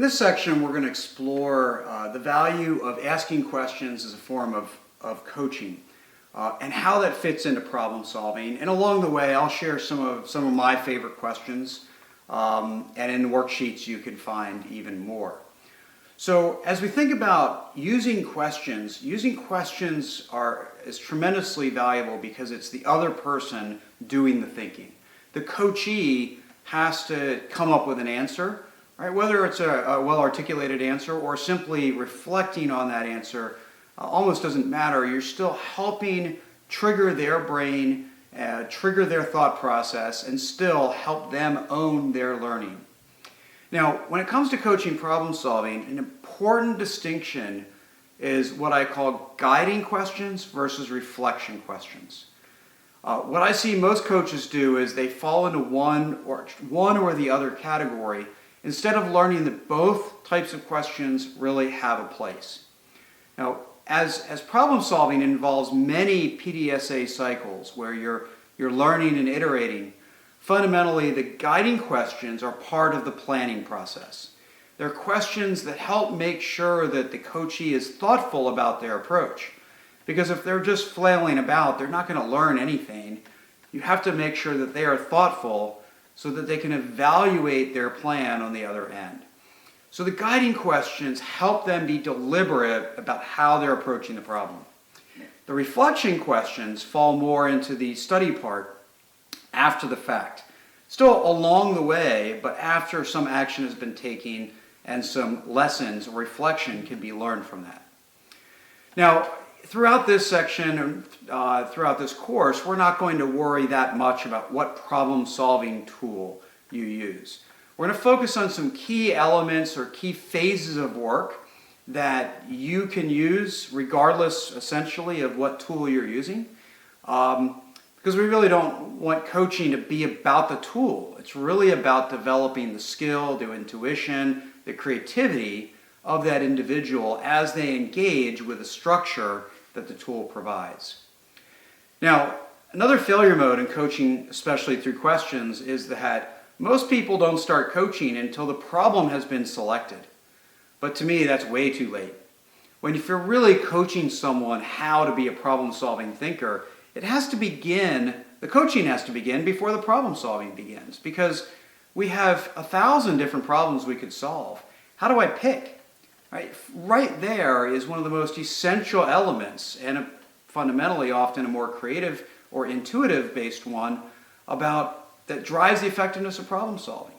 In this section, we're going to explore the value of asking questions as a form of coaching and how that fits into problem solving. And along the way, I'll share some of my favorite questions, and in the worksheets you can find even more. So as we think about using questions is tremendously valuable because it's the other person doing the thinking. The coachee has to come up with an answer, right? Whether it's a well-articulated answer or simply reflecting on that answer almost doesn't matter. You're still helping trigger their brain, trigger their thought process, and still help them own their learning. Now, when it comes to coaching problem solving, an important distinction is what I call guiding questions versus reflection questions. What I see most coaches do is they fall into one or the other category instead of learning that both types of questions really have a place. Now, as problem solving involves many PDSA cycles where you're learning and iterating, fundamentally the guiding questions are part of the planning process. They're questions that help make sure that the coachee is thoughtful about their approach. Because if they're just flailing about, they're not going to learn anything. You have to make sure that they are thoughtful so that they can evaluate their plan on the other end. So the guiding questions help them be deliberate about how they're approaching the problem. The reflection questions fall more into the study part after the fact. Still along the way, but after some action has been taken and some lessons or reflection can be learned from that. Now, throughout this section and throughout this course, we're not going to worry that much about what problem-solving tool you use. We're going to focus on some key elements or key phases of work that you can use regardless, essentially, of what tool you're using. Because we really don't want coaching to be about the tool. It's really about developing the skill, the intuition, the creativity of that individual as they engage with the structure that the tool provides. Now, another failure mode in coaching, especially through questions, is that most people don't start coaching until the problem has been selected. But to me, that's way too late. If you're really coaching someone how to be a problem-solving thinker, the coaching has to begin before the problem-solving begins, because we have 1,000 different problems we could solve. How do I pick? Right there is one of the most essential elements, and fundamentally often a more creative or intuitive-based one that drives the effectiveness of problem solving.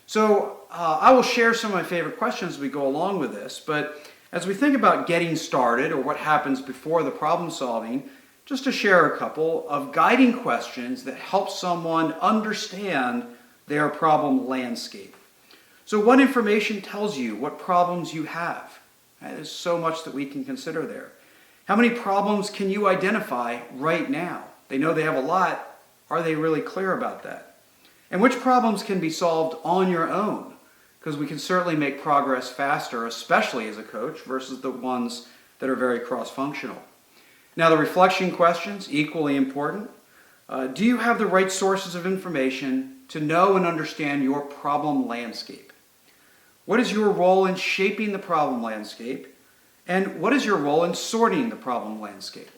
So I will share some of my favorite questions as we go along with this, but as we think about getting started or what happens before the problem solving, just to share a couple of guiding questions that help someone understand their problem landscape. So what information tells you what problems you have? There's so much that we can consider there. How many problems can you identify right now? They know they have a lot. Are they really clear about that? And which problems can be solved on your own? Because we can certainly make progress faster, especially as a coach, versus the ones that are very cross-functional. Now, the reflection questions, equally important. Do you have the right sources of information to know and understand your problem landscape? What is your role in shaping the problem landscape? And what is your role in sorting the problem landscape?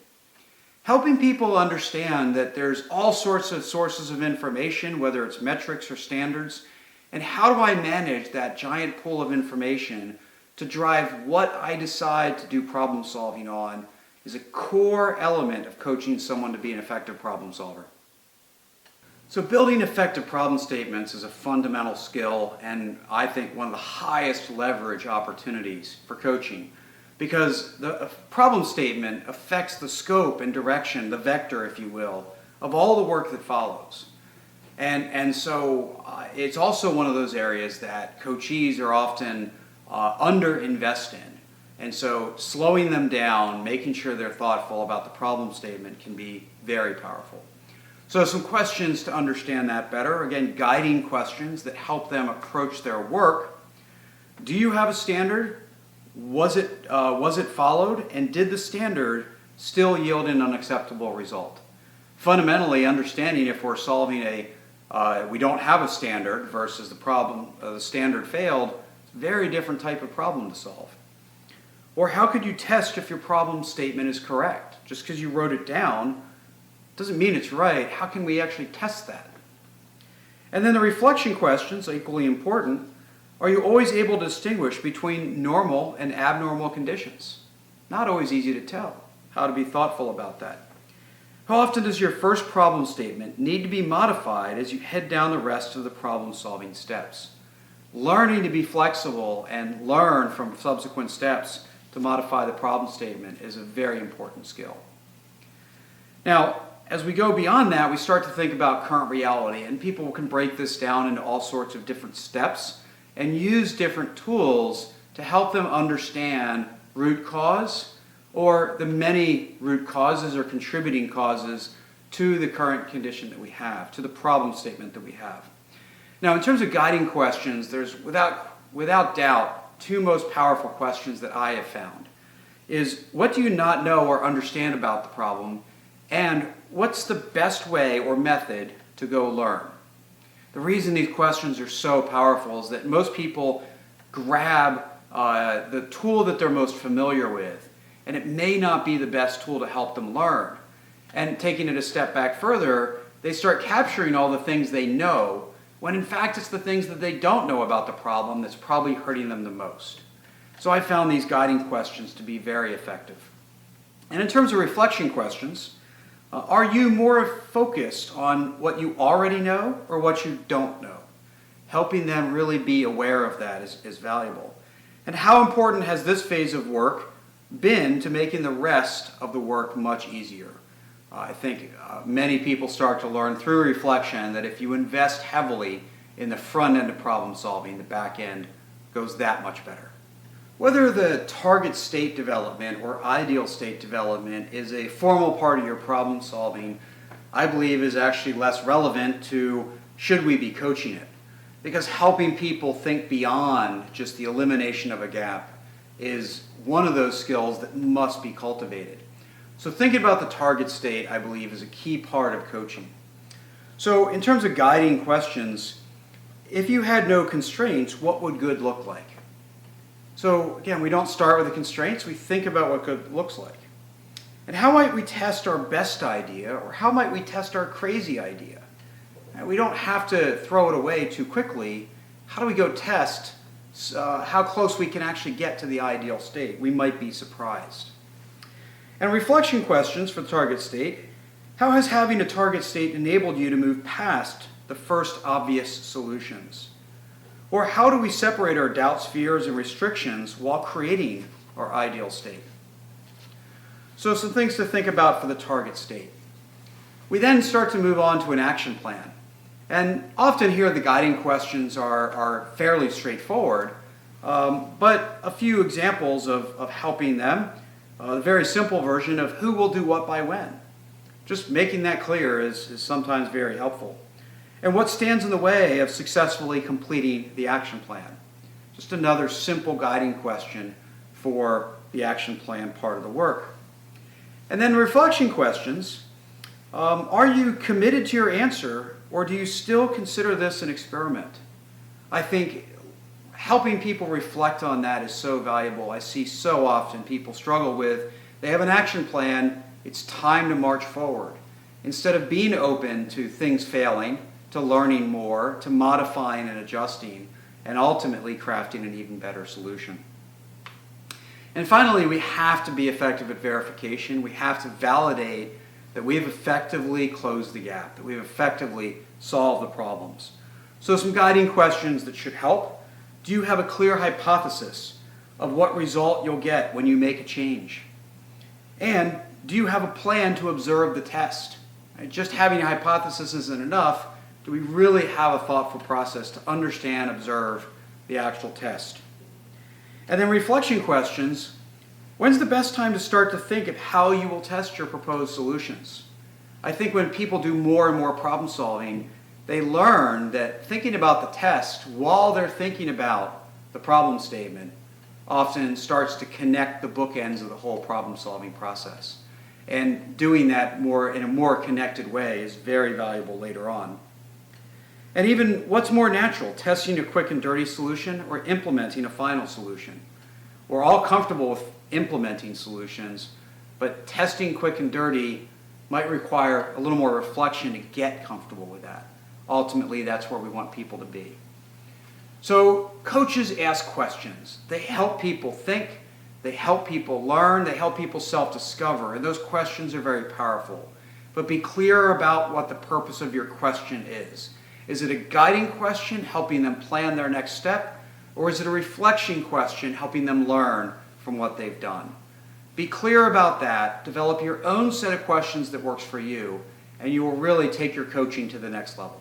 Helping people understand that there's all sorts of sources of information, whether it's metrics or standards, and how do I manage that giant pool of information to drive what I decide to do problem solving on is a core element of coaching someone to be an effective problem solver. So building effective problem statements is a fundamental skill, and I think one of the highest leverage opportunities for coaching, because the problem statement affects the scope and direction, the vector, if you will, of all the work that follows. And so it's also one of those areas that coachees are often underinvest in. And so slowing them down, making sure they're thoughtful about the problem statement can be very powerful. So some questions to understand that better. Again, guiding questions that help them approach their work. Do you have a standard? Was it followed? And did the standard still yield an unacceptable result? Fundamentally, understanding if we're solving we don't have a standard versus the problem, the standard failed, it's Very different type of problem to solve. Or how could you test if your problem statement is correct? Just because you wrote it down doesn't mean it's right. How can we actually test that? And then the reflection questions, equally important. Are you always able to distinguish between normal and abnormal conditions? Not always easy to tell. How to be thoughtful about that. How often does your first problem statement need to be modified as you head down the rest of the problem-solving steps? Learning to be flexible and learn from subsequent steps to modify the problem statement is a very important skill. Now, as we go beyond that, we start to think about current reality, and people can break this down into all sorts of different steps and use different tools to help them understand root cause or the many root causes or contributing causes to the current condition that we have, to the problem statement that we have. Now, in terms of guiding questions, there's without doubt two most powerful questions that I have found is what do you not know or understand about the problem, and what's the best way or method to go learn? The reason these questions are so powerful is that most people grab the tool that they're most familiar with, and it may not be the best tool to help them learn. And taking it a step back further, they start capturing all the things they know, when in fact it's the things that they don't know about the problem that's probably hurting them the most. So I found these guiding questions to be very effective. And in terms of reflection questions, are you more focused on what you already know or what you don't know? Helping them really be aware of that is valuable. And how important has this phase of work been to making the rest of the work much easier? I think many people start to learn through reflection that if you invest heavily in the front end of problem solving, the back end goes that much better. Whether the target state development or ideal state development is a formal part of your problem solving, I believe is actually less relevant to should we be coaching it. Because helping people think beyond just the elimination of a gap is one of those skills that must be cultivated. So thinking about the target state, I believe, is a key part of coaching. So in terms of guiding questions, if you had no constraints, what would good look like? So again, we don't start with the constraints, we think about what good looks like. And how might we test our best idea, or how might we test our crazy idea? And we don't have to throw it away too quickly. How do we go test how close we can actually get to the ideal state? We might be surprised. And reflection questions for the target state. How has having a target state enabled you to move past the first obvious solutions? Or how do we separate our doubts, fears, and restrictions while creating our ideal state? So some things to think about for the target state. We then start to move on to an action plan. And often here the guiding questions are fairly straightforward, but a few examples of helping them. The very simple version of who will do what by when. Just making that clear is sometimes very helpful. And what stands in the way of successfully completing the action plan? Just another simple guiding question for the action plan part of the work. And then reflection questions. Are you committed to your answer, or do you still consider this an experiment? I think helping people reflect on that is so valuable. I see so often people struggle with, they have an action plan, it's time to march forward. Instead of being open to things failing, to learning more, to modifying and adjusting, and ultimately crafting an even better solution. And finally, we have to be effective at verification. We have to validate that we have effectively closed the gap, that we have effectively solved the problems. So some guiding questions that should help. Do you have a clear hypothesis of what result you'll get when you make a change? And do you have a plan to observe the test? Just having a hypothesis isn't enough. Do we really have a thoughtful process to understand, observe the actual test? And then reflection questions. When's the best time to start to think of how you will test your proposed solutions? I think when people do more and more problem solving, they learn that thinking about the test while they're thinking about the problem statement often starts to connect the bookends of the whole problem solving process. And doing that in a more connected way is very valuable later on. And even what's more natural, testing a quick and dirty solution or implementing a final solution? We're all comfortable with implementing solutions, but testing quick and dirty might require a little more reflection to get comfortable with that. Ultimately, that's where we want people to be. So coaches ask questions. They help people think, they help people learn, they help people self-discover, and those questions are very powerful. But be clear about what the purpose of your question is. Is it a guiding question, helping them plan their next step, or is it a reflection question, helping them learn from what they've done? Be clear about that, develop your own set of questions that works for you, and you will really take your coaching to the next level.